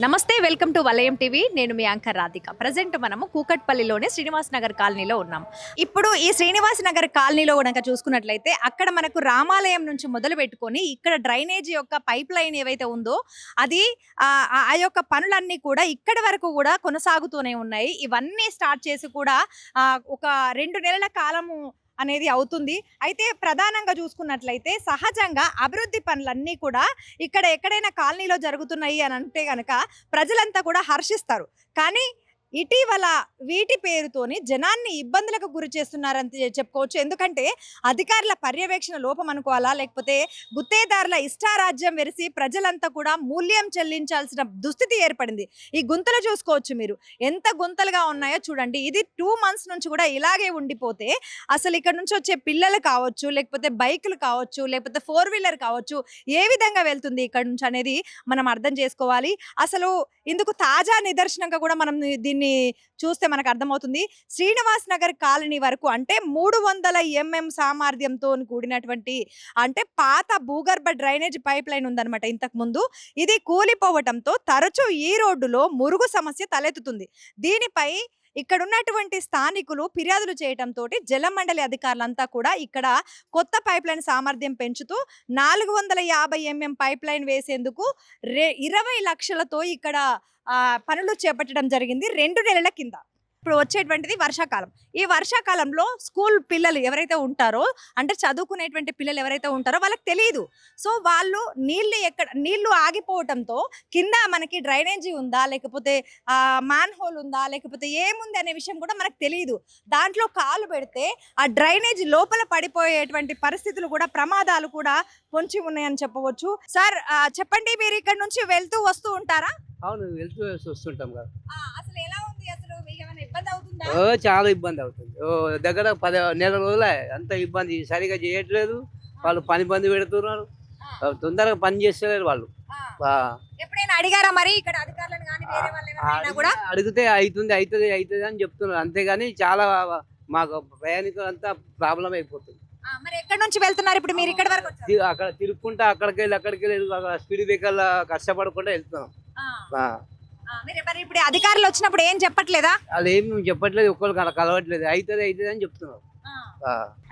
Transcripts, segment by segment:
నమస్తే, welcome to వలయం TV. నేను మీ యాంకర్ రాధిక. ప్రజెంట్ మనము కూకట్పల్లిలోనే శ్రీనివాస్ నగర్ కాలనీలో ఉన్నాం. ఇప్పుడు ఈ శ్రీనివాస్ నగర్ కాలనీలో గనక చూసుకున్నట్లయితే అక్కడ మనకు రామాలయం నుంచి మొదలు పెట్టుకొని ఇక్కడ డ్రైనేజీ యొక్క పైప్ లైన్ ఏవైతే ఉందో అది ఆ యొక్క పనులన్నీ కూడా ఇక్కడి వరకు కూడా కొనసాగుతూనే ఉన్నాయి. ఇవన్నీ స్టార్ట్ చేసి కూడా ఒక 2 నెలల కాలము అనేది అవుతుంది. అయితే ప్రధానంగా చూసుకున్నట్లయితే సహజంగా అభివృద్ధి పనులన్నీ కూడా ఇక్కడ ఎక్కడైనా కాలనీలో జరుగుతున్నాయి అని అంటే గనక ప్రజలంతా కూడా హర్షిస్తారు. కానీ ఇటీవల వీటి పేరుతోని జనాన్ని ఇబ్బందులకు గురి చేస్తున్నారని చెప్పుకోవచ్చు. ఎందుకంటే అధికారుల పర్యవేక్షణ లోపం అనుకోవాలా, లేకపోతే గుత్తేదారుల ఇష్టారాజ్యం వెరిసి ప్రజలంతా కూడా మూల్యం చెల్లించాల్సిన దుస్థితి ఏర్పడింది. ఈ గుంతలు చూసుకోవచ్చు మీరు, ఎంత గుంతలుగా ఉన్నాయో చూడండి. ఇది 2 months నుంచి కూడా ఇలాగే ఉండిపోతే అసలు ఇక్కడ నుంచి వచ్చే పిల్లలు కావచ్చు, లేకపోతే బైకులు కావచ్చు, లేకపోతే 4-wheeler కావచ్చు, ఏ విధంగా వెళ్తుంది ఇక్కడ నుంచి అనేది మనం అర్థం చేసుకోవాలి. అసలు ఇందుకు తాజా నిదర్శనంగా కూడా మనం దీన్ని చూస్తే మనకు అర్థమవుతుంది. శ్రీనివాస్ నగర్ కాలనీ వరకు అంటే 300 mm సామర్థ్యంతో కూడినటువంటి అంటే పాత భూగర్భ డ్రైనేజ్ పైప్ లైన్ ఉందన్నమాట. ఇంతకు ముందు ఇది కూలిపోవటంతో తరచూ ఈ రోడ్డులో మురుగు సమస్య తలెత్తుతుంది. దీనిపై ఇక్కడ ఉన్నటువంటి స్థానికులు ఫిర్యాదులు చేయడంతో జలమండలి అధికారులంతా కూడా ఇక్కడ కొత్త పైప్ లైన్ సామర్థ్యం పెంచుతూ 450 mm పైప్ లైన్ వేసేందుకు 20 లక్షలతో ఇక్కడ పనులు చేపట్టడం జరిగింది 2 నెలల కింద. ఇప్పుడు వచ్చేటువంటిది వర్షాకాలం. ఈ వర్షాకాలంలో స్కూల్ పిల్లలు ఎవరైతే ఉంటారో, అంటే చదువుకునేటువంటి పిల్లలు ఎవరైతే ఉంటారో వాళ్ళకి తెలియదు. సో వాళ్ళు నీళ్లు ఆగిపోవటంతో కింద మనకి డ్రైనేజీ ఉందా, లేకపోతే మ్యాన్ హోల్ ఉందా, లేకపోతే ఏముంది అనే విషయం కూడా మనకు తెలియదు. దాంట్లో కాలు పెడితే ఆ డ్రైనేజీ లోపల పడిపోయేటువంటి పరిస్థితులు కూడా, ప్రమాదాలు కూడా పొంచి ఉన్నాయని చెప్పవచ్చు. సార్ చెప్పండి, మీరు ఇక్కడ నుంచి వెళ్తూ వస్తూ ఉంటారా? అవును, వెళ్తూ వస్తుంటాం కదా. అసలు ఎలా ఉంది? అసలు మీకు ఏమైనా ఇబ్బంది అవుతుందా? చాలా ఇబ్బంది అవుతుంది. దగ్గర 10 నెల రోజులే అంత ఇబ్బంది. సరిగా చేయట్లేదు వాళ్ళు, పని పెడుతున్నారు, తొందరగా పని చేస్తలేరు వాళ్ళు. ఎప్పుడైనా అడిగారా మరి ఇక్కడ అధికారులను కానీ వేరే వాళ్ళని కూడా? అడిగితే అవుతుంది అని చెప్తున్నారు, అంతేగాని చాలా మాకు ప్రయాణికులంతా ప్రాబ్లం అయిపోతుంది. మరి ఎక్కడి నుంచి వెళ్తున్నారు ఇప్పుడు మీరు ఇక్కడ వరకు? అక్కడ తిరుక్కుంటా అక్కడికి వెళ్ళి స్పీడ్ బ్రేకర్ల కష్టపడకుండా వెళ్తున్నాం. ఇప్పుడు అధికారులు వచ్చినప్పుడు ఏం చెప్పట్లేదా? అది ఏం చెప్పట్లేదు, ఒక్కరు కలవట్లేదు. అవుతుంది అని చెప్తున్నారు.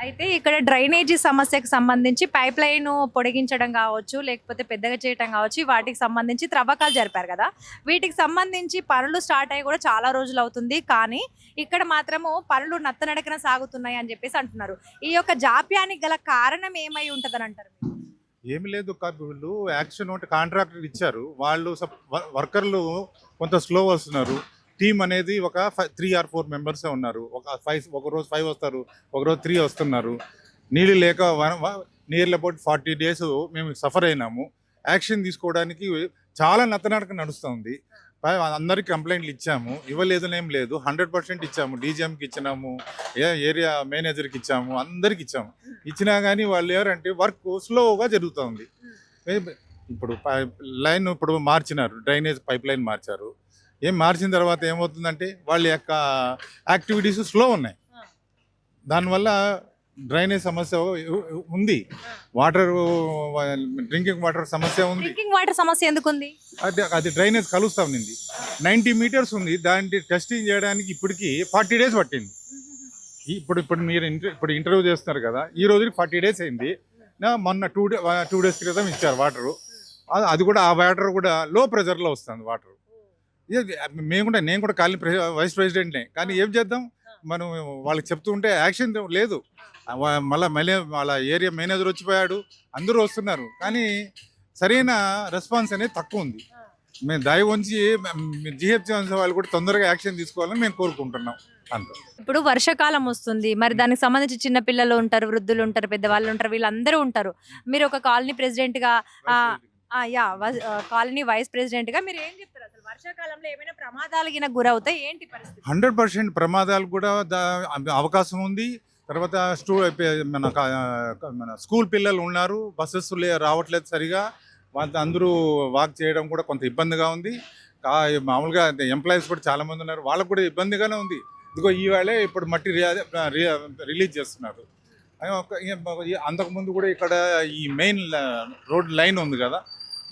అయితే ఇక్కడ డ్రైనేజీ సమస్యకు సంబంధించి పైప్ లైన్ పొడిగించడం కావచ్చు, లేకపోతే పెద్దగా చేయడం కావచ్చు, వాటికి సంబంధించి త్రవ్వకాలు జరిపారు కదా. వీటికి సంబంధించి పనులు స్టార్ట్ అయ్యి కూడా చాలా రోజులు అవుతుంది. కానీ ఇక్కడ మాత్రము పనులు నత్తనడకన సాగుతున్నాయి అని చెప్పేసి అంటున్నారు. ఈ యొక్క జాప్యానికి గల కారణం ఏమై ఉంటదని అంటారు? ఏమి లేదు, వీళ్ళు యాక్షన్ ఒకటి కాంట్రాక్టర్ ఇచ్చారు, వాళ్ళు వర్కర్లు కొంత స్లో వస్తున్నారు. టీం అనేది ఒక 3 or 4 members ఉన్నారు. ఒక రోజు 5 వస్తారు, ఒక రోజు 3 వస్తున్నారు. నీళ్ళు లేక నియర్లీ అబౌట్ 40 days మేము సఫర్ అయినాము. యాక్షన్ తీసుకోవడానికి చాలా నత్తనడక నడుస్తుంది. అందరికి కంప్లైంట్లు ఇచ్చాము, ఇవ్వలేదనేం లేదు, 100% ఇచ్చాము. డీజీఎంకి ఇచ్చినాము, ఏరియా మేనేజర్కి ఇచ్చాము, అందరికి ఇచ్చాము. ఇచ్చినా కానీ వాళ్ళు ఎవరంటే వర్క్ స్లోగా జరుగుతుంది. ఇప్పుడు లైన్ మార్చినారు, డ్రైనేజ్ పైప్ లైన్ మార్చారు. మార్చిన తర్వాత ఏమవుతుందంటే వాళ్ళ యొక్క యాక్టివిటీస్ స్లో ఉన్నాయి. దానివల్ల డ్రైనేజ్ సమస్య ఉంది, డ్రింకింగ్ వాటర్ సమస్య ఉంది. డ్రింకింగ్ వాటర్ సమస్య ఎందుకు ఉంది? అది డ్రైనేజ్ కలుస్తా ఉంది. 90 meters ఉంది, దాన్ని టెస్టింగ్ చేయడానికి ఇప్పటికి 40 days పట్టింది. ఇప్పుడు మీరు ఇంటర్వ్యూ చేస్తున్నారు కదా, ఈ రోజుకి 40 days అయింది. మొన్న 2 days క్రితం ఇచ్చారు వాటరు. అది కూడా ఆ వాటర్ కూడా లో ప్రెజర్లో వస్తుంది వాటర్. నేను కూడా కాలనీ వైస్ ప్రెసిడెంట్నే, కానీ ఏం చేద్దాం, మనం వాళ్ళకి చెప్తూ ఉంటే యాక్షన్ లేదు. మళ్ళీ వాళ్ళ ఏరియా మేనేజర్ వచ్చిపోయాడు, అందరూ వస్తున్నారు, కానీ సరైన రెస్పాన్స్ అనేది తక్కువ ఉంది. మేము దయ ఉంచి జిహెచ్ఎంసీ వాళ్ళు కూడా తొందరగా యాక్షన్ తీసుకోవాలని మేము కోరుకుంటున్నాం. అంత ఇప్పుడు వర్షాకాలం వస్తుంది, మరి దానికి సంబంధించి చిన్న పిల్లలు ఉంటారు, వృద్ధులు ఉంటారు, పెద్దవాళ్ళు ఉంటారు, వీళ్ళందరూ ఉంటారు. మీరు ఒక కాలనీ ప్రెసిడెంట్గా, కాలనీ వైస్ ప్రెసిడెంట్గా మీరు ఏం చెప్తారు? అసలు వర్షాకాలంలో ఏమైనా ప్రమాదాలకి గురవుతాయి, ఏంటి పరిస్థితి? 100% ప్రమాదాలు కూడా అవకాశం ఉంది. తర్వాత మన స్కూల్ పిల్లలు ఉన్నారు, బస్సెస్ రావట్లేదు సరిగా, అందరూ వాక్ చేయడం కూడా కొంత ఇబ్బందిగా ఉంది. మామూలుగా ఎంప్లాయీస్ కూడా చాలామంది ఉన్నారు, వాళ్ళకు కూడా ఇబ్బందిగానే ఉంది. ఇదిగో ఈవేళే ఇప్పుడు మట్టి రిలీజ్ చేస్తున్నారు. అంతకుముందు కూడా ఇక్కడ ఈ మెయిన్ రోడ్ లైన్ ఉంది కదా,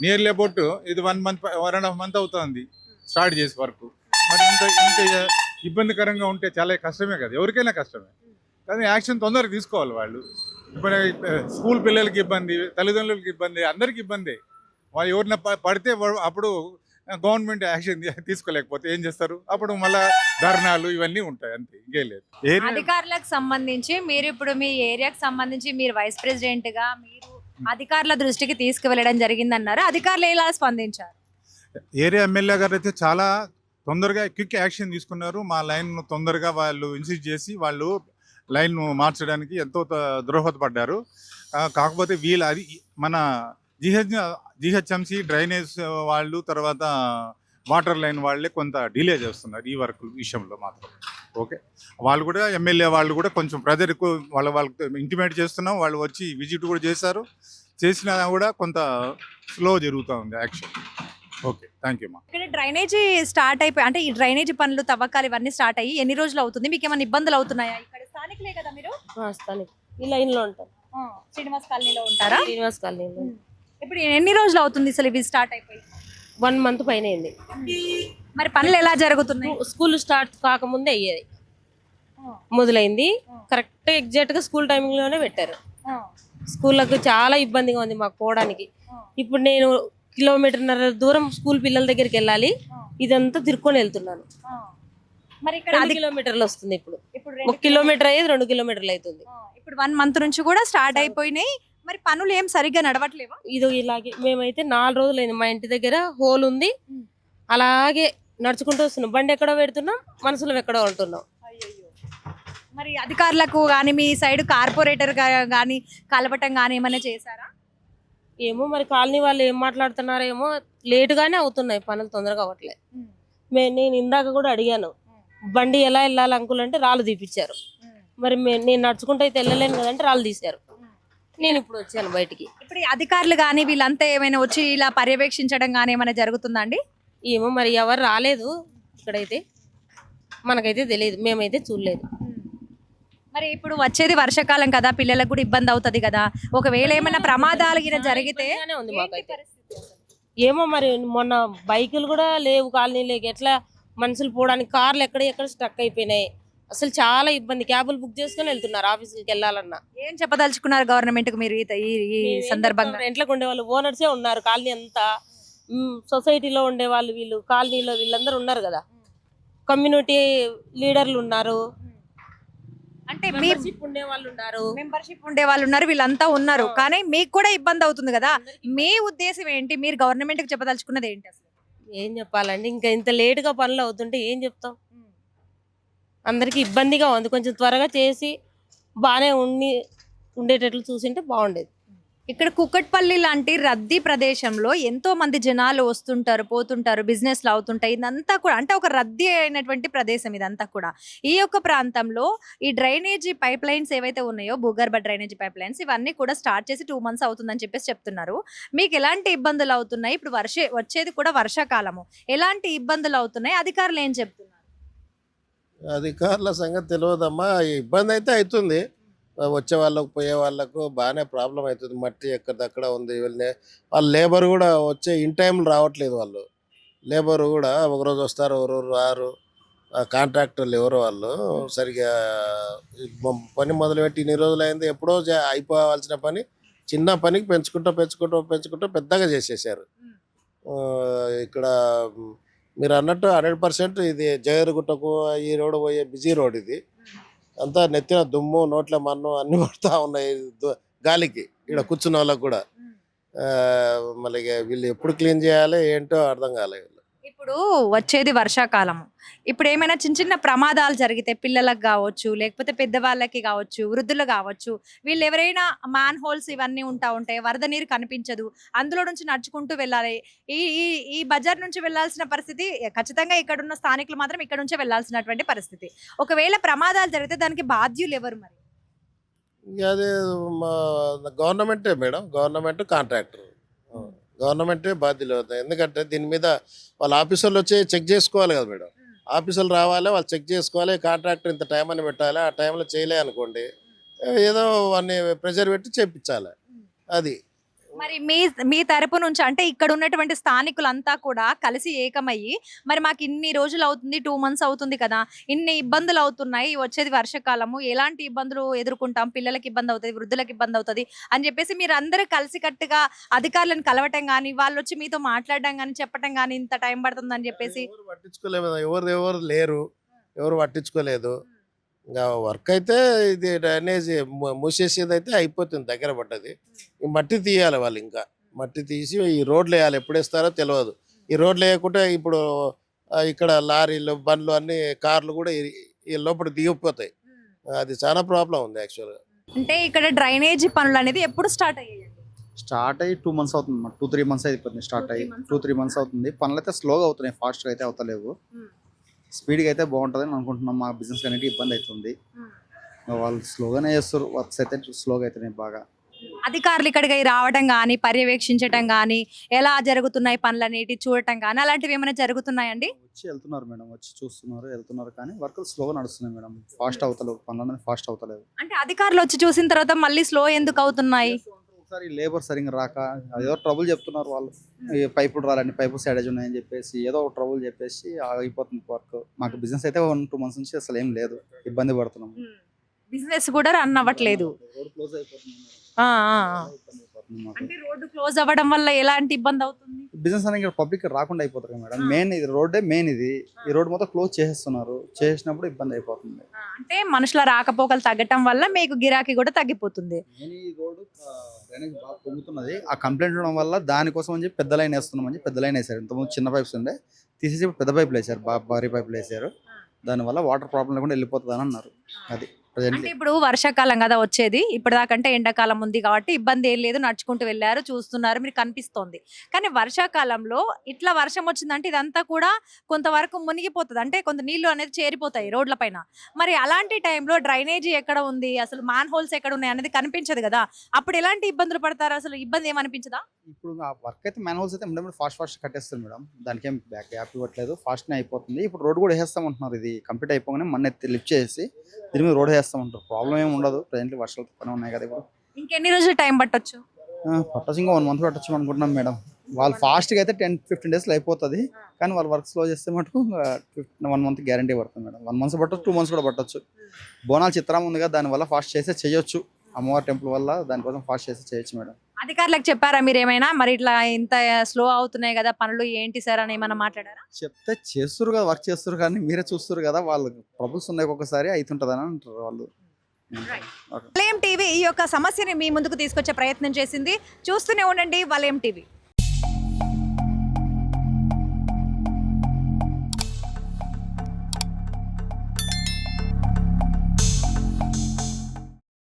నియర్లీ అబౌట్ ఇది 1 month 1.5 month అవుతుంది స్టార్ట్ చేసి వర్క్. మరి ఇంత ఇబ్బందికరంగా ఉంటే చాలా కష్టమే కదా, ఎవరికైనా కష్టమే. కానీ యాక్షన్ తొందరగా తీసుకోవాలి వాళ్ళు. ఇప్పుడు స్కూల్ పిల్లలకి ఇబ్బంది, తల్లిదండ్రులకి ఇబ్బంది, అందరికి ఇబ్బంది. వాళ్ళు ఎవరిన పడితే అప్పుడు గవర్నమెంట్ యాక్షన్ తీసుకోలేకపోతే ఏం చేస్తారు, అప్పుడు మళ్ళీ ధర్నాలు ఇవన్నీ ఉంటాయి, అంతే, ఇంకేం లేదు. ఏరియా అధికారులకు సంబంధించి మీరు ఇప్పుడు మీ ఏరియాకి సంబంధించి మీరు వైస్ ప్రెసిడెంట్ గా మీరు అధికారుల దృష్టికి తీసుకువెళ్ళడం జరిగిందన్నారు. అధికారులు ఎలా స్పందించారు? ఏరియా ఎమ్మెల్యే గారు అయితే చాలా తొందరగా క్విక్ యాక్షన్ తీసుకున్నారు. మా లైన్ తొందరగా వాళ్ళు ఇన్సిస్ట్ చేసి వాళ్ళు లైన్ మార్చడానికి ఎంతో దోహదపడ్డారు. కాకపోతే వీళ్ళు అది మన జిహెచ్ఎంసి డ్రైనేజ్ వాళ్ళు, తర్వాత వాటర్ లైన్ వాళ్ళే కొంత డిలే చేస్తున్నారు ఈ వర్క్ విషయంలో మాత్రం. ఓకే, వాళ్ళు కూడా ఎమ్మెల్యే వాళ్ళు కూడా కొంచెం ప్రెజర్ ఎక్కువ వాళ్ళకి ఇంటిమేట్ చేస్తున్నాం. వాళ్ళు వచ్చి విజిట్ కూడా చేశారు, చేసినా కూడా కొంత స్లో జరుగుతూ ఉంది యాక్షన్. ఓకే, థ్యాంక్ యూ మా. ఇక్కడ డ్రైనేజీ స్టార్ట్ అయిపోయి అంటే ఈ డ్రైనేజీ పనులు తవ్వకాలు ఇవన్నీ స్టార్ట్ అయ్యి ఎన్ని రోజులు అవుతుంది? మీకు ఏమైనా ఇబ్బందులు అవుతున్నాయా? ఇక్కడ స్థానికులే కదా మీరు? స్థానిక ఈ లైన్ లో ఉంటాం. శ్రీనివాస్ కాలనీలో ఉంటారా? శ్రీనివాస్ కాలనీలో ఇప్పుడు ఎన్ని రోజులు అవుతుంది అసలు ఇవి స్టార్ట్ అయిపోయి? 1 month పైన అయింది. మరి పనులు ఎలా జరుగుతున్నాయి? స్కూల్ స్టార్ట్ కాకముందే అయ్యేది, మొదలైంది. కరెక్ట్ ఎగ్జాక్ట్ గా స్కూల్ టైమింగ్ లోనే పెట్టారు. స్కూళ్ళకు చాలా ఇబ్బందిగా ఉంది మాకు పోవడానికి. ఇప్పుడు నేను 1.5 కిలోమీటర్ దూరం స్కూల్ పిల్లల దగ్గరికి వెళ్ళాలి, ఇదంతా తిరుక్కొని వెళ్తున్నాను. మరి ఇక్కడ 2 కిలోమీటర్లు వస్తుంది. ఇప్పుడు ఇప్పుడు 1 కిలోమీటర్ అయ్యేది 2 కిలోమీటర్లు అవుతుంది. ఇప్పుడు 1 month నుంచి కూడా స్టార్ట్ అయిపోయినాయి. మరి పనులు ఏం సరిగ్గా నడవట్లేవా? ఇది ఇలాగే మేమైతే 4 రోజులైంది. మా ఇంటి దగ్గర హోల్ ఉంది, అలాగే నడుచుకుంటూ వస్తున్నాం. బండి ఎక్కడో పెడుతున్నాం, మనసులో ఎక్కడో ఉంటున్నాం. మరి అధికారులకు కానీ మీ సైడ్ కార్పొరేటర్ కానీ కలపటం కానీ ఏమైనా చేశారా? ఏమో మరి కాలనీ వాళ్ళు ఏం మాట్లాడుతున్నారో ఏమో, లేటుగానే అవుతున్నాయి పనులు, తొందరగా అవ్వట్లేదు. నేను ఇందాక కూడా అడిగాను, బండి ఎలా వెళ్ళాలి అంకుల్ అంటే రాళ్ళు తీపిచ్చారు. మరి నేను నడుచుకుంటూ అయితే వెళ్ళలేను కదంటే రాళ్ళు తీశారు. నేను ఇప్పుడు వచ్చాను బయటికి. ఇప్పుడు ఈ అధికారులు కానీ వీళ్ళంతా ఏమైనా వచ్చి ఇలా పర్యవేక్షించడం కానీ ఏమైనా జరుగుతుందా అండి? ఏమో మరి ఎవరు రాలేదు ఇక్కడైతే, మనకైతే తెలియదు, మేమైతే చూడలేదు. మరి ఇప్పుడు వచ్చేది వర్షాకాలం కదా, పిల్లలకు కూడా ఇబ్బంది అవుతుంది కదా, ఒకవేళ ఏమైనా ప్రమాదాలు గిన జరిగితే ఇబ్బందిగానే ఉంది మాకైతే. ఏమో మరి మొన్న బైకులు కూడా లేవు కాలనీలోకి, ఎట్లా మనుషులు పోవడానికి, కార్లు ఎక్కడ స్టక్ అయిపోయినాయి. అసలు చాలా ఇబ్బంది. క్యాబులు బుక్ చేసుకుని వెళ్తున్నారు ఆఫీసులకి వెళ్ళాలన్నా. ఏం చెప్పదలుచుకున్నారు గవర్నమెంట్ కు మీరు ఈ సందర్భంగా? ఇంట్లోకి ఉండే వాళ్ళు ఓనర్సే ఉన్నారు కాలనీ అంతా, సొసైటీలో ఉండే వాళ్ళు, వీళ్ళు కాలనీలో వీళ్ళందరూ ఉన్నారు కదా, కమ్యూనిటీ లీడర్లు ఉన్నారు, అంటే మెంబర్షిప్ ఉండే వాళ్ళు ఉన్నారు, మెంబర్షిప్ ఉండే వాళ్ళు ఉన్నారు, వీళ్ళంతా ఉన్నారు. కానీ మీకు కూడా ఇబ్బంది అవుతుంది కదా, మీ ఉద్దేశం ఏంటి? మీరు గవర్నమెంట్ కి చెప్పదలుచుకున్నది ఏంటి అసలు? ఏం చెప్పాలండి, ఇంకా ఇంత లేటుగా పనులు అవుతుంటే ఏం చెప్తాం? అందరికి ఇబ్బందిగా ఉంది. కొంచెం త్వరగా చేసి బాగానే ఉండేటట్లు చూసింటే బాగుండేది. ఇక్కడ కుక్కట్పల్లి లాంటి రద్దీ ప్రదేశంలో ఎంతో మంది జనాలు వస్తుంటారు, పోతుంటారు, బిజినెస్లు అవుతుంటాయి. ఇదంతా కూడా అంటే ఒక రద్దీ అయినటువంటి ప్రదేశం ఇదంతా కూడా. ఈ యొక్క ప్రాంతంలో ఈ డ్రైనేజీ పైప్ లైన్స్ ఏవైతే ఉన్నాయో, భూగర్భ డ్రైనేజీ పైప్ లైన్స్, ఇవన్నీ కూడా స్టార్ట్ చేసి 2 months అవుతుందని చెప్పేసి చెప్తున్నారు. మీకు ఎలాంటి ఇబ్బందులు అవుతున్నాయి? ఇప్పుడు వచ్చేది కూడా వర్షాకాలము, ఎలాంటి ఇబ్బందులు అవుతున్నాయి? అధికారులు ఏం చెప్తున్నారు? అధికారుల సంగతి తెలియదమ్మా, ఇబ్బంది అయితే అవుతుంది. వచ్చే వాళ్ళకు పోయే వాళ్ళకు బాగానే ప్రాబ్లం అవుతుంది. మట్టి ఎక్కడిదక్కడ ఉంది. వాళ్ళు లేబర్ కూడా వచ్చే ఇన్ టైంలో రావట్లేదు. వాళ్ళు లేబర్ కూడా ఒకరోజు వస్తారు, ఒకరోజు రారు. కాంట్రాక్టర్లు ఎవరో వాళ్ళు సరిగా పని మొదలుపెట్టి ఇన్ని రోజులు అయింది. ఎప్పుడో అయిపోవాల్సిన పని చిన్న పనికి పెంచుకుంటూ పెద్దగా చేసేసారు. ఇక్కడ మీరు అన్నట్టు 100% ఇది జగరుగుట్టకు ఈ రోడ్డు పోయే బిజీ రోడ్. ఇది అంతా నెత్తిన దుమ్ము, నోట్ల మన్ను అన్ని పడుతూ ఉన్నాయి గాలికి, ఇక్కడ కూర్చున్న వాళ్ళకు కూడా. మళ్ళీ వీళ్ళు ఎప్పుడు క్లీన్ చేయాలి ఏంటో అర్థం కాలేదు. ఇప్పుడు వచ్చేది వర్షాకాలము, ఇప్పుడు ఏమైనా చిన్న చిన్న ప్రమాదాలు జరిగితే పిల్లలకు కావచ్చు, లేకపోతే పెద్దవాళ్ళకి కావచ్చు, వృద్ధులు కావచ్చు, వీళ్ళు ఎవరైనా మ్యాన్ హోల్స్ ఇవన్నీ ఉంటాయి, వరద నీరు కనిపించదు, అందులో నుంచి నడుచుకుంటూ వెళ్ళాలి. ఈ ఈ ఈ బజార్ నుంచి వెళ్ళాల్సిన పరిస్థితి ఖచ్చితంగా ఇక్కడ ఉన్న స్థానికులు మాత్రం ఇక్కడ నుంచే వెళ్ళాల్సినటువంటి పరిస్థితి. ఒకవేళ ప్రమాదాలు జరిగితే దానికి బాధ్యులు ఎవరు మరి? అది గవర్నమెంటే మేడం, గవర్నమెంట్ కాంట్రాక్టర్, గవర్నమెంటే బాధ్యులు అవుతాయి. ఎందుకంటే దీని మీద వాళ్ళ ఆఫీసర్లు వచ్చి చెక్ చేసుకోవాలి కదా మేడం. ఆఫీసర్లు రావాలి, వాళ్ళు చెక్ చేసుకోవాలి. కాంట్రాక్టర్ ఇంత టైం అని పెట్టాలి, ఆ టైంలో చేయలే అనుకోండి ఏదో వాడిని ప్రెజర్ పెట్టి చేయించాలి. అది మరి మీ తరపు నుంచి అంటే ఇక్కడ ఉన్నటువంటి స్థానికులంతా కూడా కలిసి ఏకమయ్యి మరి మాకు ఇన్ని రోజులు అవుతుంది 2 మంత్స్ అవుతుంది కదా, ఇన్ని ఇబ్బందులు అవుతున్నాయి, వచ్చేది వర్షకాలము, ఎలాంటి ఇబ్బందులు ఎదుర్కొంటాం, పిల్లలకి ఇబ్బంది అవుతుంది, వృద్ధులకి ఇబ్బంది అవుతుంది అని చెప్పేసి మీరు అందరూ కలిసికట్టుగా అధికారులను కలవటం కానీ వాళ్ళు వచ్చి మీతో మాట్లాడడం కానీ చెప్పటం కానీ ఇంత టైం పడుతుందని చెప్పేసి ఎవరు పట్టించుకోలేదు, ఎవరు లేరు, ఎవరు పట్టించుకోలేదు. ఇంకా వర్క్ అయితే ఇది డ్రైనేజ్ మూసేసేది అయితే అయిపోతుంది, దగ్గర పడ్డది. ఈ మట్టి తీయాలి వాళ్ళు, ఇంకా మట్టి తీసి ఈ రోడ్లు వేయాలి. ఎప్పుడు వేస్తారో తెలియదు. ఈ రోడ్లు వేయకుంటే ఇప్పుడు ఇక్కడ లారీలు బండ్లు అన్ని కార్లు కూడా ఈ లోపల దిగిపోతాయి. అది చాలా ప్రాబ్లం ఉంది యాక్చువల్గా. అంటే ఇక్కడ డ్రైనేజీ పనులు అనేది ఎప్పుడు స్టార్ట్ అయ్యాయి? స్టార్ట్ అయ్యి 2 మంత్స్ అవుతుంది, 2-3 మంత్స్ అయిపోతుంది స్టార్ట్ అయ్యి. 2-3 మంత్స్ అవుతుంది. పనులు అయితే స్లోగా అవుతున్నాయి, ఫాస్ట్గా అయితే అవుతలేవు. స్పీడ్గా అయితే బాగుంటుందని అనుకుంటున్నాం. మా బిజినెస్ అనేది ఇబ్బంది అవుతుంది. వాళ్ళు స్లోగానే చేస్తారు, వర్క్స్ అయితే స్లోగా అవుతున్నాయి బాగా. అధికారులు ఇక్కడికి రావడం కానీ పర్యవేక్షించడం కానీ ఎలా జరుగుతున్నాయి పనులు అనేవి చూడటం కానీ అలాంటివి ఏమైనా జరుగుతున్నాయండి? వచ్చి వెళ్తున్నారు మేడం, వచ్చి చూస్తున్నారు వెళ్తున్నారు, కానీ వర్కులు స్లోగా నడుస్తున్నాయి మేడం. ఫాస్ట్ అవుతలేవు, పనులు అనేది ఫాస్ట్ అవుతలేవు. అంటే అధికారులు వచ్చి చూసిన తర్వాత మళ్ళీ స్లో ఎందుకు అవుతున్నాయి? ఒకసారి లేబర్ సరిగ్గా రాక ఏదో ట్రబుల్ చెప్తున్నారు వాళ్ళు. ఈ పైపులు రాలండి, పైపు సైడేజ్ ఉన్నాయని చెప్పేసి ఏదో ఒక ట్రబుల్ చెప్పేసి అయిపోతుంది వర్క్. మాకు బిజినెస్ అయితే 1-2 మంత్స్ నుంచి అసలు ఏం లేదు, ఇబ్బంది పడుతున్నాం. బిజినెస్ కూడా రన్ అవ్వట్లేదు. రోడ్ క్లోజ్ అయిపోతుంది మేడం. ఆ, ఆ, ఆ. ఇబ్బంది మాకు. అంటే రోడ్డు క్లోజ్ అవ్వడం వల్ల ఎలాంటి ఇబ్బంది అవుతుంది? బిజినెస్ అనేది పబ్లిక్ రాకుండా అయిపోతారు కదా మేడం. మెయిన్ ఇది రోడ్డే మెయిన్. ఇది ఈ రోడ్ మొత్తం క్లోజ్ చేసేస్తున్నారు, చేసినప్పుడు ఇబ్బంది అయిపోతుంది. అంటే మనుషుల రాకపోకలు తగ్గటం వల్ల మీకు గిరాకీ కూడా తగ్గిపోతుంది. మెయిన్ ఈ రోడ్డు డ్రైనేజ్ బాగా పొంగుతున్నది. ఆ కంప్లైంట్ ఉండడం వల్ల దానికోసం అని చెప్పి పెద్ద లైన్ వేస్తున్నాం అని పెద్ద లైన్ వేసారు. ఇంతకుముందు చిన్న పైప్స్ ఉండే తీసేసి ఇప్పుడు పెద్ద పైపులు వేసారు, భారీ పైపులు వేసారు. దానివల్ల వాటర్ ప్రాబ్లం లేకుండా వెళ్ళిపోతుంది అని అన్నారు. అది అంటే ఇప్పుడు వర్షాకాలం కదా వచ్చేది, ఇప్పటిదాకంటే ఎండాకాలం ఉంది కాబట్టి ఇబ్బంది ఏం లేదు, నడుచుకుంటూ వెళ్ళారు, చూస్తున్నారు, మీరు కనిపిస్తోంది. కానీ వర్షాకాలంలో ఇట్లా వర్షం వచ్చిందంటే ఇదంతా కూడా కొంతవరకు మునిగిపోతుంది, అంటే కొంత నీళ్లు అనేది చేరిపోతాయి రోడ్ల పైన. మరి అలాంటి టైంలో డ్రైనేజీ ఎక్కడ ఉంది, అసలు మ్యాన్ హోల్స్ ఎక్కడ ఉన్నాయి అనేది కనిపించదు కదా, అప్పుడు ఎలాంటి ఇబ్బందులు పడతారు? అసలు ఇబ్బంది ఏమనిపించదా? ఇప్పుడు ఆ వర్క్ అయితే మ్యాన్హోల్స్ అయితే మేడం ఫాస్ట్ కట్టేస్తారు మేడం. దానికి ఏం గ్యాప్ ఇవ్వట్లేదు, ఫాస్ట్నే అయిపోతుంది. ఇప్పుడు రోడ్ కూడా వేస్తామంటున్నారు. ఇది కంప్లీట్ అయిపోగానే మన లిఫ్ట్ చేసి దీని మీద రోడ్ వేస్తామంటారు. ప్రాబ్లం ఏమి ఉండదు. ప్రజెంట్లీ వర్షాలు పని ఉన్నాయి కదా ఇప్పుడు. ఇంకెన్ని రోజులు టైం పట్టొచ్చు? పట్టచ్చు, ఇంకా 1 మంత్ పట్టచ్చు అనుకుంటున్నాం మేడం. వాళ్ళు ఫాస్ట్గా అయితే 10-15 డేస్లో అయిపోతుంది. కానీ వాళ్ళు వర్క్ స్లో చేస్తే మటుకు 1 మంత్ గ్యారంటీ పడుతుంది మేడం. 1 మంత్స్ పట్టచ్చు, 2 మంత్స్ కూడా పట్టచ్చు. బోనాల చిత్రం ఉంది కదా, దానివల్ల ఫాస్ట్ చేస్తే చేయొచ్చు. అమ్మవారి టెంపుల్ వల్ల దానికోసం ఫాస్ట్ చేస్తే చేయొచ్చు మేడం. అధికారులకు చెప్పారా మీరు ఏమైనా? మరి ఇట్లా ఇంత స్లో అవుతున్నాయి కదా పనులు, ఏంటి సార్ అని ఏమైనా మాట్లాడారా? చెప్తే చేస్తారు కదా, వర్క్ చేస్తారు, కానీ మీరే చూస్తారు కదా వాళ్ళు ట్రబుల్స్ ఉన్నాయి, ఒక్కొక్కసారి అవుతుంటుంది అని అంటారు వాళ్ళు. వలయం టీవీ ఈ యొక్క సమస్యని మీ ముందుకు తీసుకొచ్చే ప్రయత్నం చేసింది. చూస్తూనే ఉండండి వలయం టీవీ.